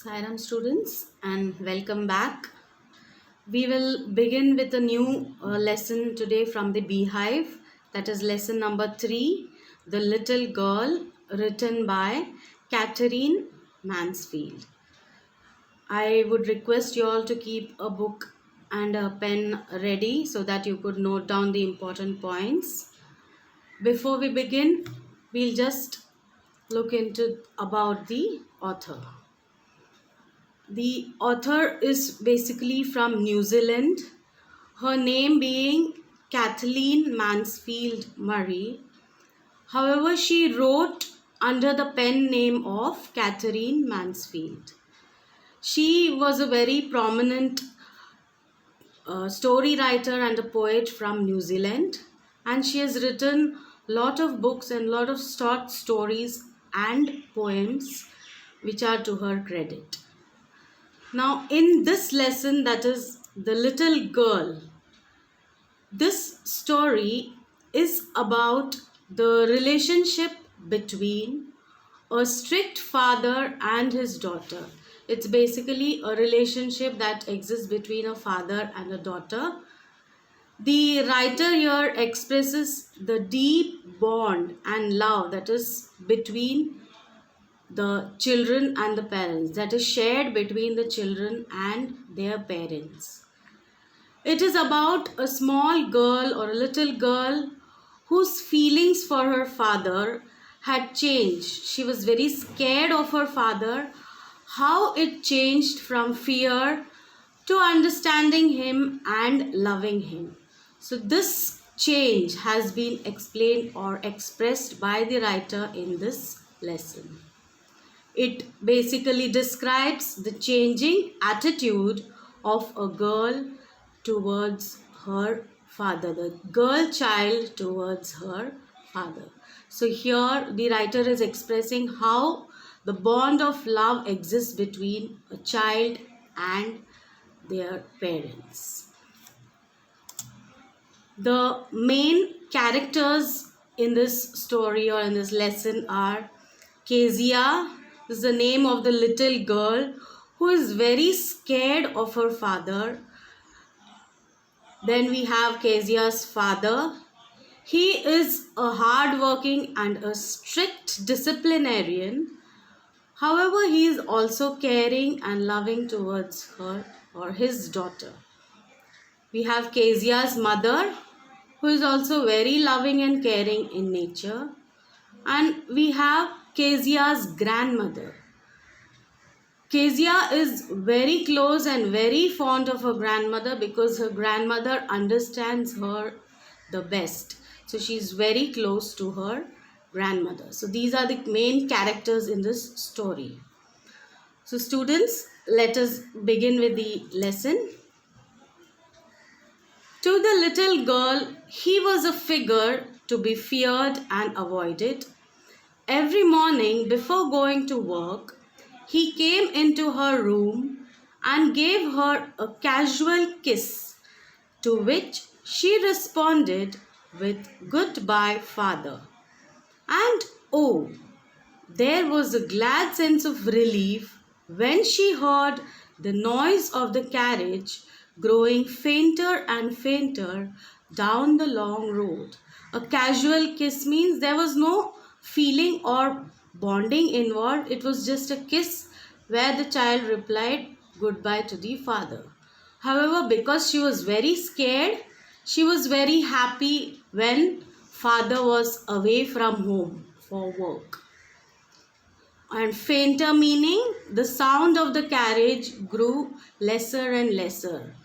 Sairam students and welcome back. We will begin with a new lesson today from the Beehive, that is lesson number 3, The Little Girl, written by Catherine Mansfield. I would request you all to keep a book and a pen ready so that you could note down the important points. Before we begin, we'll just look into about the author. The author is basically from New Zealand, her name being Kathleen Mansfield Murray. However, she wrote under the pen name of Catherine Mansfield. She was a very prominent story writer and a poet from New Zealand, and she has written lot of books and lot of short stories and poems which are to her credit. Now, in this lesson, that is The Little Girl, this story is about the relationship between a strict father and his daughter. It's basically a relationship that exists between a father and a daughter. The writer here expresses the deep bond and love that is between the children and the parents, that is shared between the children and their parents. It is about a small girl or a little girl whose feelings for her father had changed. She was very scared of her father, how it changed from fear to understanding him and loving him. So this change has been explained or expressed by the writer in this lesson. It basically describes the changing attitude of a girl towards her father, the girl child towards her father. So here the writer is expressing how the bond of love exists between a child and their parents. The main characters in this story or in this lesson are Kezia. This is the name of the little girl who is very scared of her father. Then we have Kezia's father. He is a hard-working and a strict disciplinarian. However, he is also caring and loving towards her or his daughter. We have Kezia's mother, who is also very loving and caring in nature. And we have Kezia's grandmother. Kezia is very close and very fond of her grandmother because her grandmother understands her the best. So she is very close to her grandmother. So these are the main characters in this story. So students, let us begin with the lesson. To the little girl, he was a figure to be feared and avoided. Every morning before going to work, he came into her room and gave her a casual kiss, to which she responded with "Goodbye, father." And oh, there was a glad sense of relief when she heard the noise of the carriage growing fainter and fainter down the long road. A casual kiss means there was no feeling or bonding involved. It was just a kiss where the child replied goodbye to the father. However, because she was very scared, she was very happy when father was away from home for work. And fainter meaning the sound of the carriage grew lesser and lesser.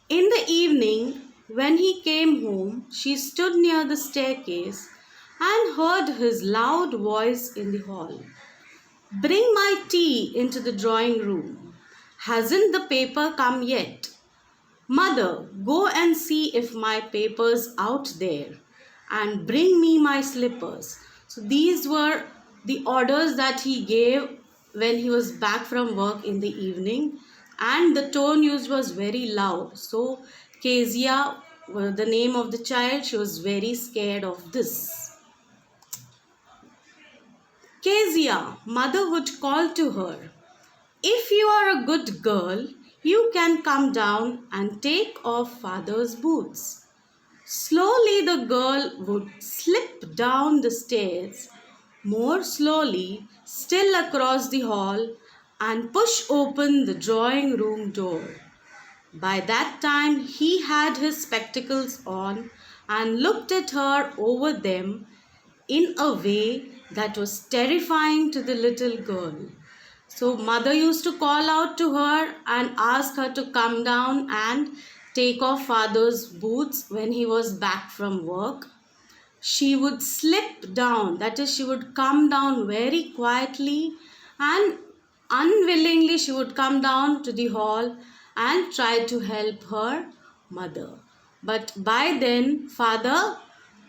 In the evening, when he came home, she stood near the staircase and heard his loud voice in the hall. "Bring my tea into the drawing room. Hasn't the paper come yet? Mother, go and see if my paper's out there, and bring me my slippers." So these were the orders that he gave when he was back from work in the evening, and the tone used was very loud. So Kezia, the name of the child, she was very scared of this. "Kezia," mother would call to her, If you are a good girl, you can come down and take off father's boots. Slowly the girl would slip down the stairs, more slowly, still across the hall, and push open the drawing room door. By that time, he had his spectacles on and looked at her over them in a way that was terrifying to the little girl. So, mother used to call out to her and ask her to come down and take off father's boots when he was back from work. She would slip down, that is, she would come down very quietly, and unwillingly she would come down to the hall and try to help her mother. But by then, father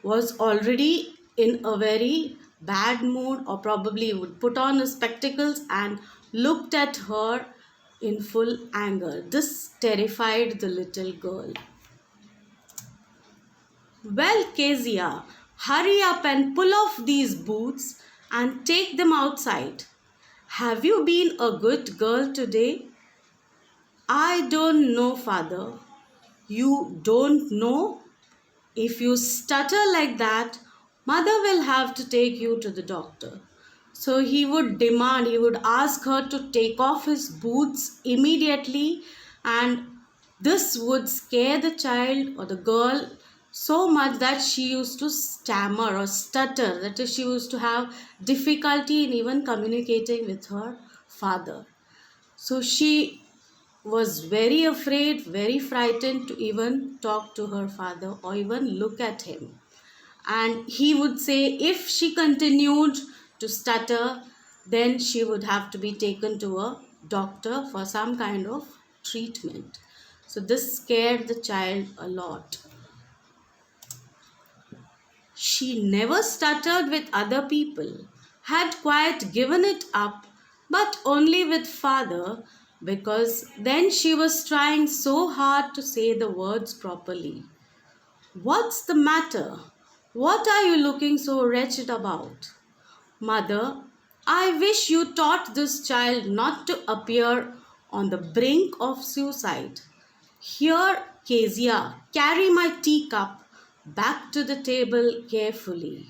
was already in a very bad mood, or probably would put on his spectacles and looked at her in full anger. This terrified the little girl. Well, Kezia, hurry up and pull off these boots and take them outside. Have you been a good girl today? I don't know, father. You don't know? If you stutter like that, mother will have to take you to the doctor. So he would demand, he would ask her to take off his boots immediately, and this would scare the child or the girl so much that she used to stammer or stutter, that is, she used to have difficulty in even communicating with her father. So she was very afraid, very frightened to even talk to her father or even look at him. And he would say if she continued to stutter, then she would have to be taken to a doctor for some kind of treatment. So this scared the child a lot. She never stuttered with other people, had quite given it up, but only with father, because then she was trying so hard to say the words properly. What's the matter? What are you looking so wretched about? Mother, I wish you taught this child not to appear on the brink of suicide. Here, Kezia, carry my teacup back to the table carefully.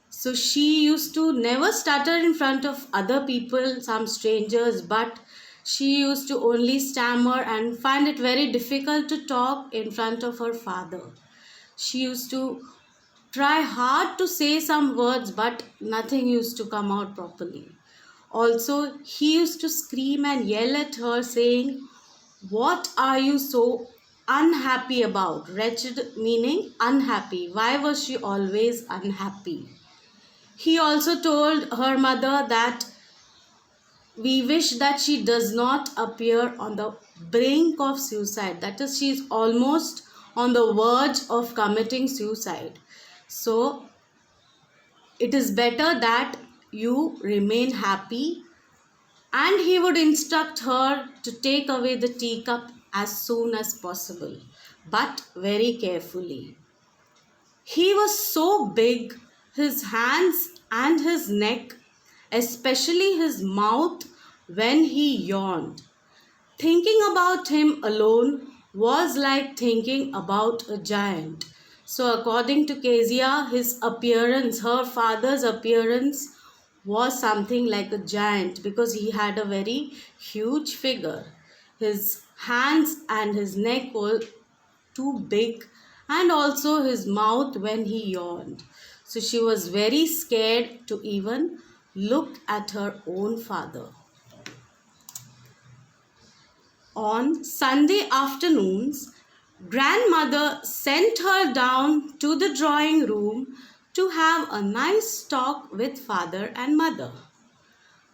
So she used to never stutter in front of other people, some strangers, but she used to only stammer and find it very difficult to talk in front of her father. She used to try hard to say some words, but nothing used to come out properly. Also, he used to scream and yell at her, saying, "What are you so unhappy about?" Wretched meaning unhappy. Why was she always unhappy? He also told her mother that we wish that she does not appear on the brink of suicide. That is, she is almost on the verge of committing suicide. So, it is better that you remain happy. And he would instruct her to take away the teacup as soon as possible, but very carefully. He was so big, his hands and his neck, especially his mouth when he yawned. Thinking about him alone was like thinking about a giant. So, according to Kezia, his appearance, her father's appearance, was something like a giant because he had a very huge figure. His hands and his neck were too big, and also his mouth when he yawned. So she was very scared to even look at her own father. On Sunday afternoons, grandmother sent her down to the drawing room to have a nice talk with father and mother.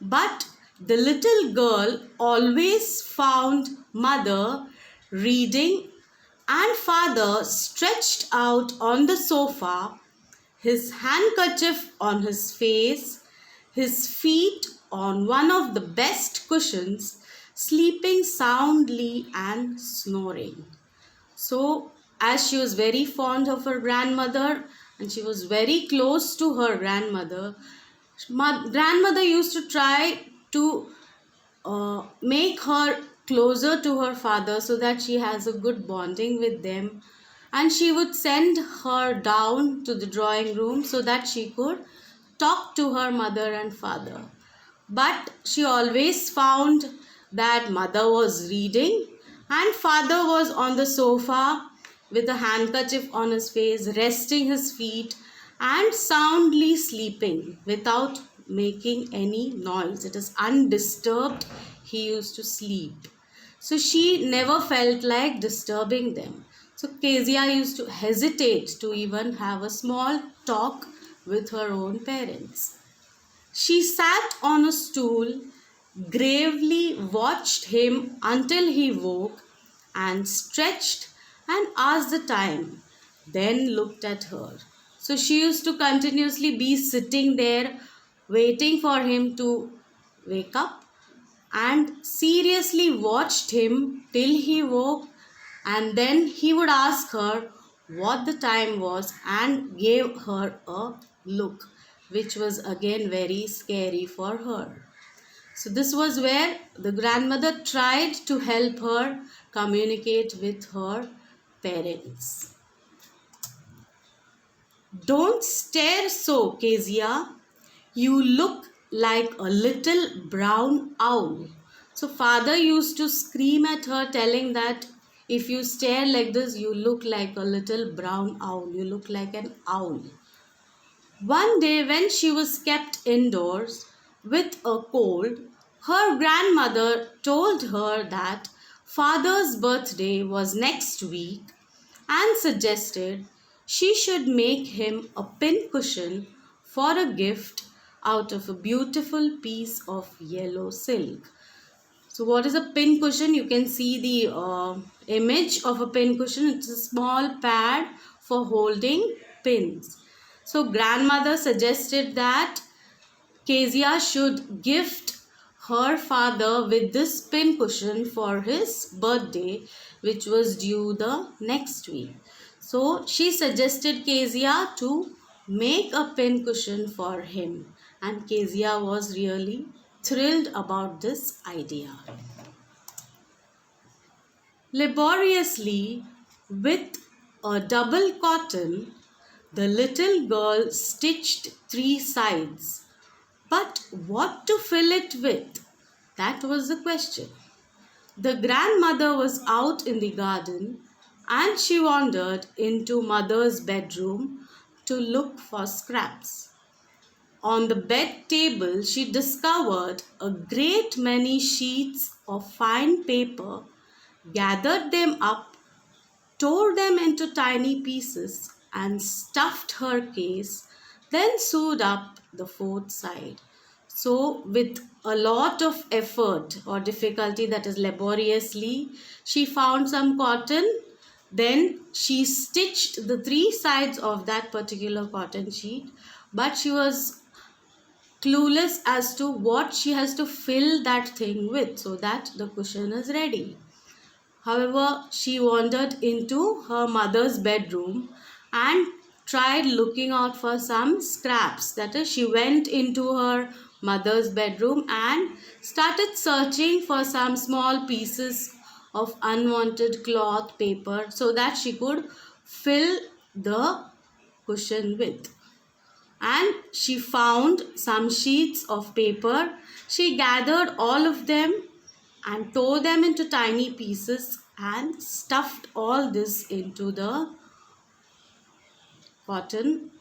But the little girl always found mother reading and father stretched out on the sofa, his handkerchief on his face, his feet on one of the best cushions, sleeping soundly and snoring. So, as she was very fond of her grandmother and she was very close to her grandmother, grandmother used to try to make her closer to her father so that she has a good bonding with them. And she would send her down to the drawing room so that she could talk to her mother and father. But she always found that mother was reading and father was on the sofa with a handkerchief on his face, resting his feet and soundly sleeping without making any noise. It is undisturbed. He used to sleep. So she never felt like disturbing them. So Kezia used to hesitate to even have a small talk with her own parents. She sat on a stool, gravely watched him until he woke and stretched and asked the time, then looked at her. So she used to continuously be sitting there waiting for him to wake up and seriously watched him till he woke, and then he would ask her what the time was and gave her a look which was again very scary for her. So this was where the grandmother tried to help her communicate with her parents. Don't stare so, Kezia. You look like a little brown owl. So father used to scream at her telling that if you stare like this, you look like a little brown owl. You look like an owl. One day when she was kept indoors with a cold, her grandmother told her that father's birthday was next week and suggested she should make him a pincushion for a gift out of a beautiful piece of yellow silk. So what is a pincushion? You can see the image of a pincushion. It's a small pad for holding pins. So grandmother suggested that Kezia should gift her father with this pincushion for his birthday, which was due the next week. So she suggested Kezia to make a pincushion for him, and Kezia was really thrilled about this idea. Laboriously, with a double cotton, the little girl stitched three sides. But what to fill it with? That was the question. The grandmother was out in the garden and she wandered into mother's bedroom to look for scraps. On the bed table, she discovered a great many sheets of fine paper, gathered them up, tore them into tiny pieces, and stuffed her case, then sewed up the fourth side. So, with a lot of effort or difficulty, that is laboriously, she found some cotton. Then she stitched the three sides of that particular cotton sheet, but she was clueless as to what she has to fill that thing with so that the cushion is ready. However, she wandered into her mother's bedroom and tried looking out for some scraps. That is, she went into her mother's bedroom and started searching for some small pieces of unwanted cloth paper so that she could fill the cushion with. And she found some sheets of paper. She gathered all of them and tore them into tiny pieces and stuffed all this into the cotton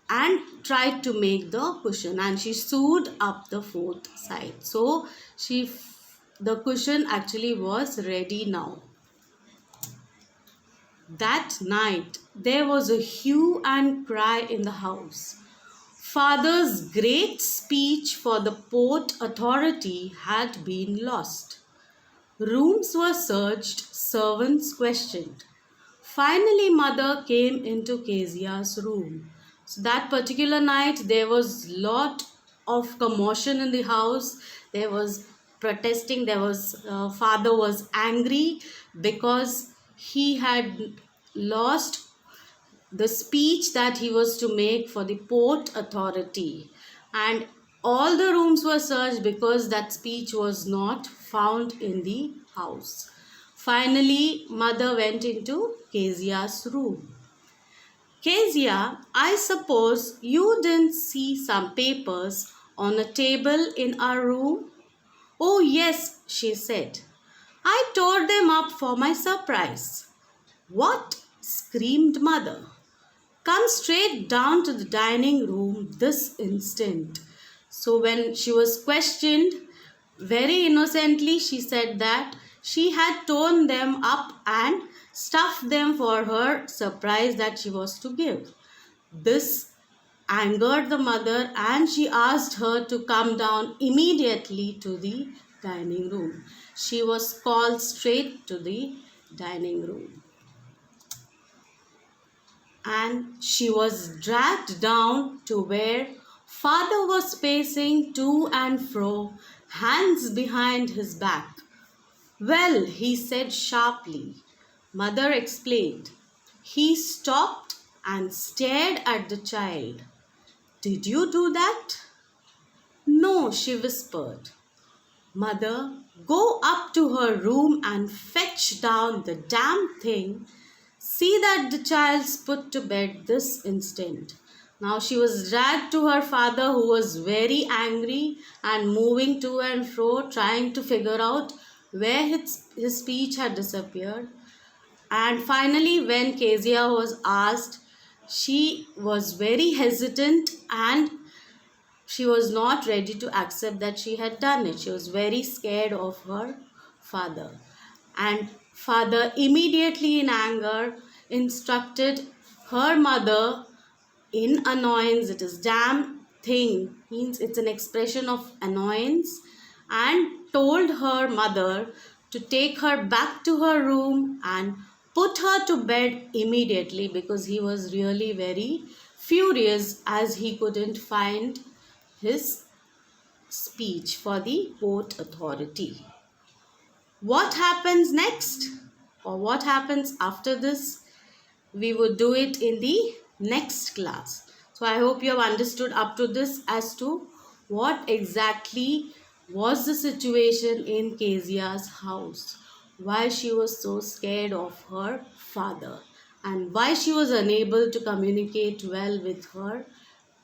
and tried to make the cushion, and she sewed up the fourth side. So the cushion actually was ready now. That night there was a hue and cry in the house. Father's great speech for the Port Authority had been lost. Rooms were searched, servants questioned. Finally, mother came into Kezia's room. So that particular night, there was lot of commotion in the house. There was protesting. Father was angry because he had lost the speech that he was to make for the Port Authority, and All the rooms were searched because that speech was not found in the house. Finally, mother went into Kezia's room. Kezia, I suppose you didn't see some papers on a table in our room? Oh, yes, she said. I tore them up for my surprise. What? Screamed mother. Come straight down to the dining room this instant. So, when she was questioned, very innocently she said that she had torn them up and stuffed them for her surprise that she was to give. This angered the mother and she asked her to come down immediately to the dining room. She was called straight to the dining room and she was dragged down to where father was pacing to and fro, hands behind his back. Well, he said sharply. Mother explained. He stopped and stared at the child. Did you do that? No, she whispered. Mother, go up to her room and fetch down the damn thing. See that the child's put to bed this instant. Now she was dragged to her father, who was very angry and moving to and fro, trying to figure out where his speech had disappeared. And finally, when Kezia was asked, she was very hesitant and she was not ready to accept that she had done it. She was very scared of her father. And father immediately in anger instructed her mother in annoyance. It is damn thing means it's an expression of annoyance, and told her mother to take her back to her room and put her to bed immediately, because he was really very furious as he couldn't find his speech for the court authority. What happens next, or what happens after this, we would do it in the next class. So I hope you have understood up to this as to what exactly was the situation in Kezia's house, why she was so scared of her father, and why she was unable to communicate well with her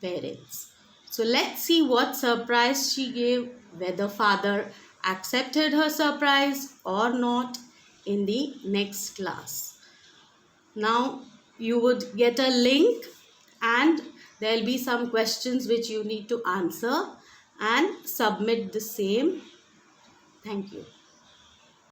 parents. So let's see what surprise she gave, whether father accepted her surprise or not, in the next class. Now you would get a link and there will be some questions which you need to answer and submit the same. Thank you.